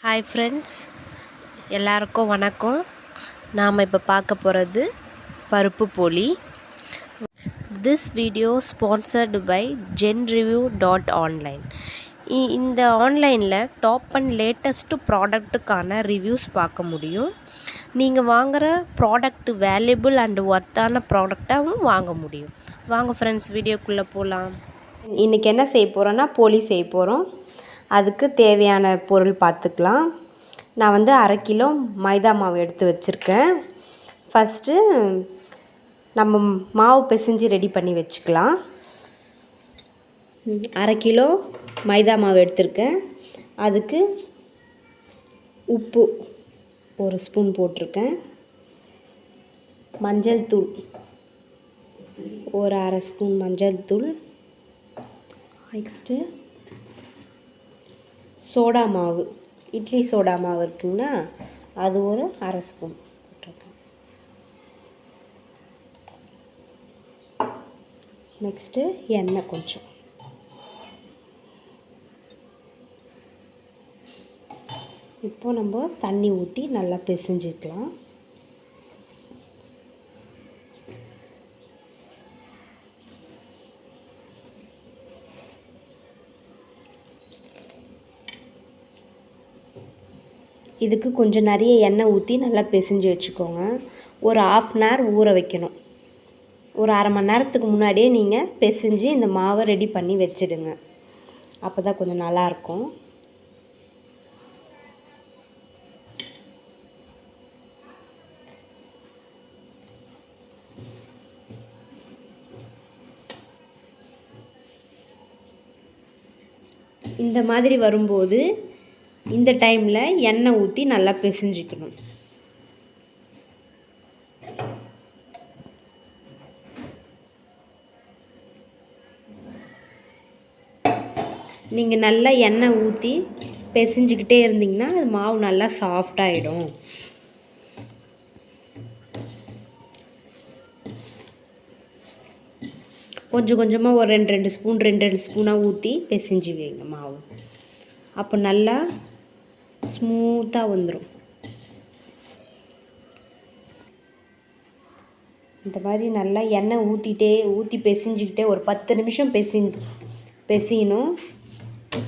Hi friends, எல்லாருக்கும் வணக்கம். நாம் இப்போ பார்க்க போகிறது பருப்பு போலி. This video sponsored by genreview.online. இந்த ஆன்லைனில் டாப் அண்ட் லேட்டஸ்ட்டு ப்ராடக்ட்டுக்கான ரிவ்யூஸ் பார்க்க முடியும். நீங்கள் வாங்குகிற ப்ராடக்ட் வேல்யூபிள் அண்டு ஒர்த்தான ப்ராடக்டாகவும் வாங்க முடியும். வாங்க ஃப்ரெண்ட்ஸ், வீடியோக்குள்ளே போகலாம். இன்றைக்கி என்ன செய்ய போகிறோன்னா போலி செய்ய போகிறோம். அதுக்கு தேவையான பொருள் பார்த்துக்கலாம். நான் 1/2 கிலோ மைதா மாவு எடுத்து வச்சுருக்கேன். ஃபஸ்ட்டு நம்ம மாவு பிசைஞ்சு ரெடி பண்ணி வச்சுக்கலாம். 1/2 கிலோ மைதா மாவு எடுத்திருக்கேன். அதுக்கு உப்பு 1 ஸ்பூன் போட்டிருக்கேன். மஞ்சள் தூள் 1/2 ஸ்பூன் மஞ்சள் தூள். நெக்ஸ்ட்டு சோடா மாவு, இட்லி சோடா மாவு இருக்குங்கன்னா அது 1/2 ஸ்பூன் போட்டிருக்கேன். நெக்ஸ்ட்டு எண்ணெய் கொஞ்சம். இப்போ நம்ம தண்ணி ஊற்றி நல்லா பிசைஞ்சிக்கலாம். இதுக்கு கொஞ்சம் நிறைய எண்ணெய் ஊற்றி நல்லா பிசைஞ்சு வச்சுக்கோங்க. ஒரு 1/2 hour ஊற வைக்கணும். ஒரு அரை மணி நேரத்துக்கு முன்னாடியே நீங்கள் பிசைஞ்சு இந்த மாவை ரெடி பண்ணி வச்சுடுங்க. அப்போ தான் கொஞ்சம் நல்லாயிருக்கும். இந்த மாதிரி வரும்போது இந்த டைமில் எண்ணெய் ஊற்றி நல்லா பிசைஞ்சிக்கணும். நீங்கள் நல்லா எண்ணெய் ஊற்றி பிசைஞ்சிக்கிட்டே இருந்தீங்கன்னா அது மாவு நல்லா சாஃப்டாகிடும். கொஞ்சம் கொஞ்சமாக ஒரு 2 ஸ்பூனாக ஊற்றி பிசைஞ்சு வைங்க மாவு. அப்போ நல்லா ஸ்மூத்தாக வந்துடும். இந்த மாதிரி நல்லா எண்ணெய் ஊற்றி பிசைஞ்சிக்கிட்டே ஒரு 10 நிமிஷம் பிசையணும்.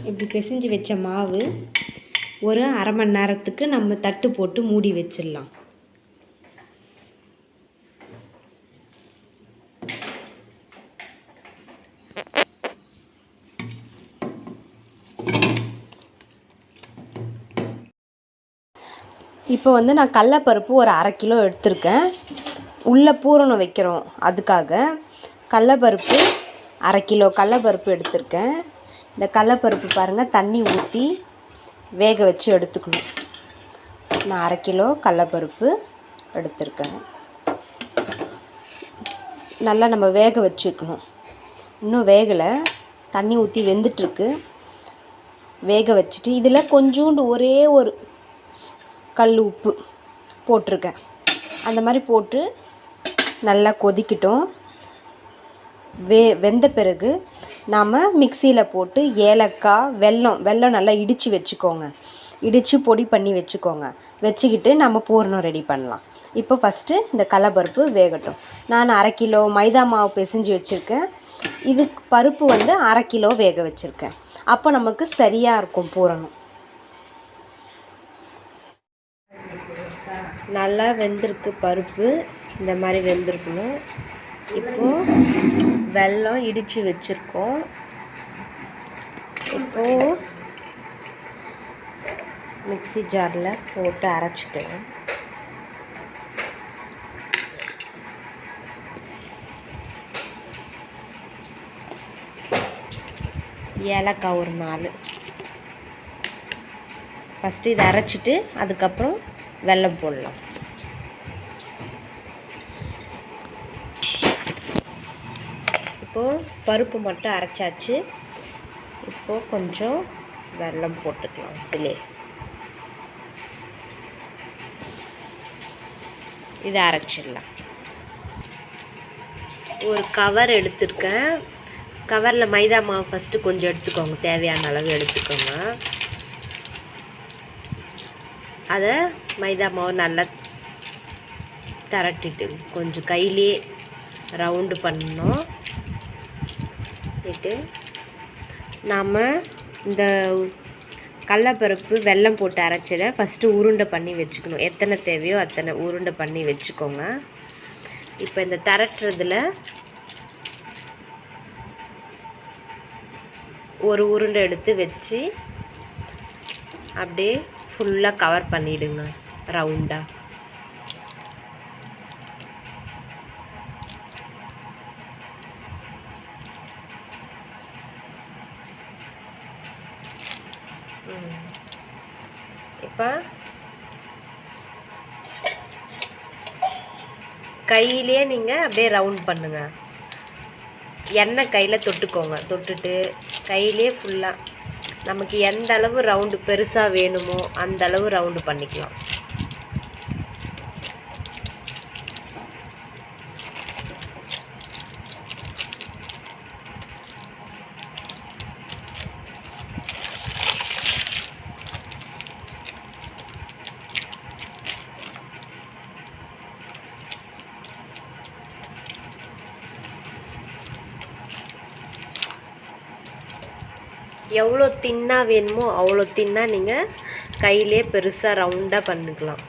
இப்படி பிசைஞ்சு வச்ச மாவு ஒரு அரை மணி நேரத்துக்கு நம்ம தட்டு போட்டு மூடி வச்சிடலாம். இப்போ நான் கடலப்பருப்பு ஒரு 1/2 கிலோ எடுத்திருக்கேன். உள்ளே பூரணம் வைக்கிறோம், அதுக்காக கடலப்பருப்பு 1/2 கிலோ கடலப்பருப்பு எடுத்திருக்கேன். இந்த கடலப்பருப்பு பாருங்கள், தண்ணி ஊற்றி வேக வச்சு எடுத்துக்கணும். நான் 1/2 கிலோ கடலப்பருப்பு எடுத்திருக்கேன். நல்லா நம்ம வேக வச்சுக்கணும். இன்னும் வேகலை, தண்ணி ஊற்றி வெந்துட்டுருக்கு. வேக வச்சுட்டு இதில் கொஞ்சோண்டு ஒரே ஒரு கல் உப்பு போட்டிருக்கேன். அந்த மாதிரி போட்டு நல்லா கொதிக்கட்டும். வெந்த பிறகு நாம் மிக்சியில் போட்டு ஏலக்காய், வெல்லம் நல்லா இடித்து வச்சுக்கோங்க. இடித்து பொடி பண்ணி வச்சுக்கிட்டு நம்ம பூரணம் ரெடி பண்ணலாம். இப்போ ஃபஸ்ட்டு இந்த கடலப்பருப்பு வேகட்டும். நான் 1/2 கிலோ மைதா மாவு பிசைஞ்சு வச்சுருக்கேன். இது பருப்பு 1/2 கிலோ வேக வச்சுருக்கேன். அப்போ நமக்கு சரியாக இருக்கும் பூரணம். நல்லா வெந்திருக்கு பருப்பு, இந்த மாதிரி வெந்திருக்கணும். இப்போது வெல்லம் இடித்து வச்சுருக்கோம். இப்போது மிக்ஸி ஜாரில் போட்டு அரைச்சிக்கலாம். ஏலக்காய் ஒரு 4. ஃபஸ்ட்டு இதை அரைச்சிட்டு அதுக்கப்புறம் வெல்லம் போடலாம். இப்போது பருப்பு மட்டும் அரைச்சாச்சு. இப்போது கொஞ்சம் வெல்லம் போட்டுக்கலாம். இதிலே இதை அரைச்சிடலாம். ஒரு கவர் எடுத்துருக்கேன். கவரில் மைதா மாவு ஃபஸ்ட்டு கொஞ்சம் எடுத்துக்கோங்க, தேவையான அளவு எடுத்துக்கோங்க. அதை மைதா மாவு நல்லா திரட்டிட்டு கொஞ்சம் கையிலே ரவுண்டு பண்ணணும். பண்ணிட்டு நாம் இந்த கடலப்பருப்பு வெல்லம் போட்டு அரைச்சதை ஃபஸ்ட்டு உருண்டை பண்ணி வச்சுக்கணும். எத்தனை தேவையோ அத்தனை உருண்டை பண்ணி வச்சுக்கோங்க. இப்போ இந்த திரட்டுறதுல ஒரு உருண்டை எடுத்து வச்சு அப்படியே ஃபுல்லாக கவர் பண்ணிவிடுங்க ரவுண்டாக. இப்போ கையிலே நீங்கள் அப்படியே ரவுண்ட் பண்ணுங்கள். எண்ணெய் கையில் தொட்டுக்கோங்க. தொட்டுட்டு கையிலே ஃபுல்லாக நமக்கு எந்த அளவு ரவுண்டு பெருசாக வேணுமோ அந்த அளவு ரவுண்டு பண்ணிக்கலாம். எவ்வளோ தின்னாக வேணுமோ அவ்வளோ தின்னாக நீங்கள் கையிலே பெருசாக ரவுண்டாக பண்ணிக்கலாம்.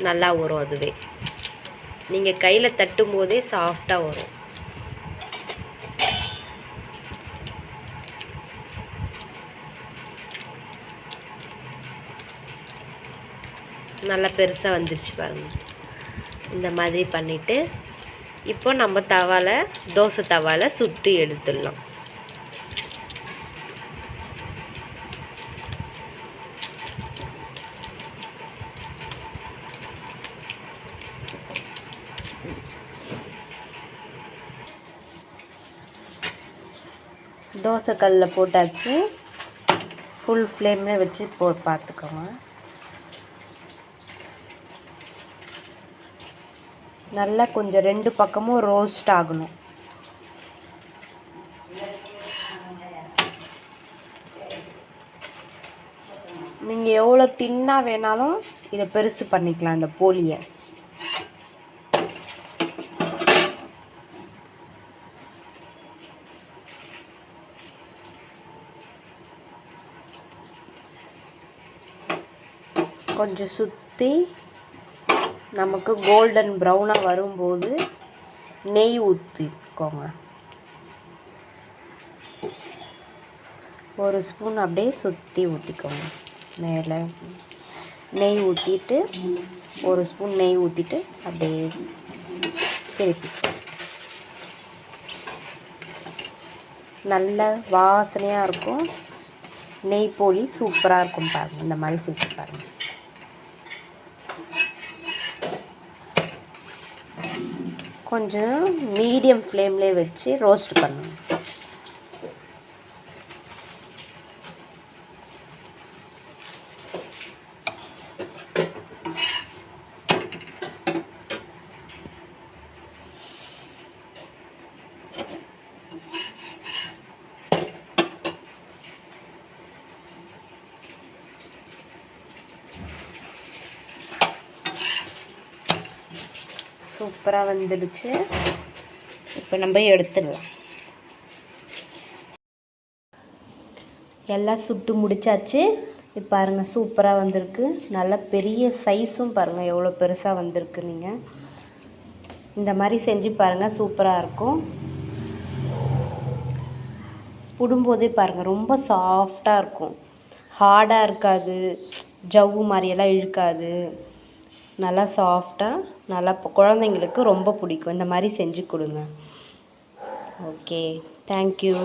நல்லா வரும். அதுவே நீங்கள் கையில் தட்டும் போதே சாஃப்டாக வரும். நல்லா பெருசாக வந்துருச்சு பாருங்கள். இந்த மாதிரி பண்ணிவிட்டு இப்போ நம்ம தோசை தவாவில் சுட்டு எடுத்துடலாம். தோசைக்கல்லில் போட்டாச்சு. ஃபுல் ஃப்ளேமில் வச்சு பார்த்துக்கோங்க. நல்லா கொஞ்சம் 2 பக்கமும் ரோஸ்ட் ஆகணும். நீங்கள் எவ்வளோ தின்னாக வேணாலும் இதை பெருசு பண்ணிக்கலாம் இந்த போலியை. கொஞ்சம் சுற்றி நமக்கு கோல்டன் ப்ரௌனாக வரும்போது நெய் ஊற்றிக்கோங்க. ஒரு ஸ்பூன் அப்படியே சுற்றி ஊற்றிக்கோங்க. மேலே நெய் ஊற்றிட்டு ஒரு ஸ்பூன் நெய் ஊற்றிட்டு அப்படியே திருப்பி நல்ல வாசனையாக இருக்கும். நெய் போலி சூப்பராக இருக்கும் பாருங்கள். இந்த மாதிரி செஞ்சு பாருங்கள். கொஞ்சம் மீடியம் ஃப்ளேம்லேயே வச்சு ரோஸ்ட் பண்ணணும். சூப்பராக வந்துடுச்சு. இப்போ நம்ம எடுத்துடலாம். எல்லாம் சுட்டு முடிச்சாச்சு. இப்போ பாருங்கள் சூப்பராக வந்திருக்கு. நல்ல பெரிய சைஸும் பாருங்கள் எவ்வளோ பெருசாக வந்திருக்கு. நீங்கள் இந்த மாதிரி செஞ்சு பாருங்கள், சூப்பராக இருக்கும். புடும்போதே பாருங்கள் ரொம்ப சாஃப்டாக இருக்கும். ஹார்டாக இருக்காது, ஜவ்வு மாதிரியெல்லாம் இழுக்காது. நல்லா சாஃப்டாக, நல்லா குழந்தைங்களுக்கு ரொம்ப பிடிக்கும். இந்த மாதிரி செஞ்சு கொடுங்க. Okay, thank you.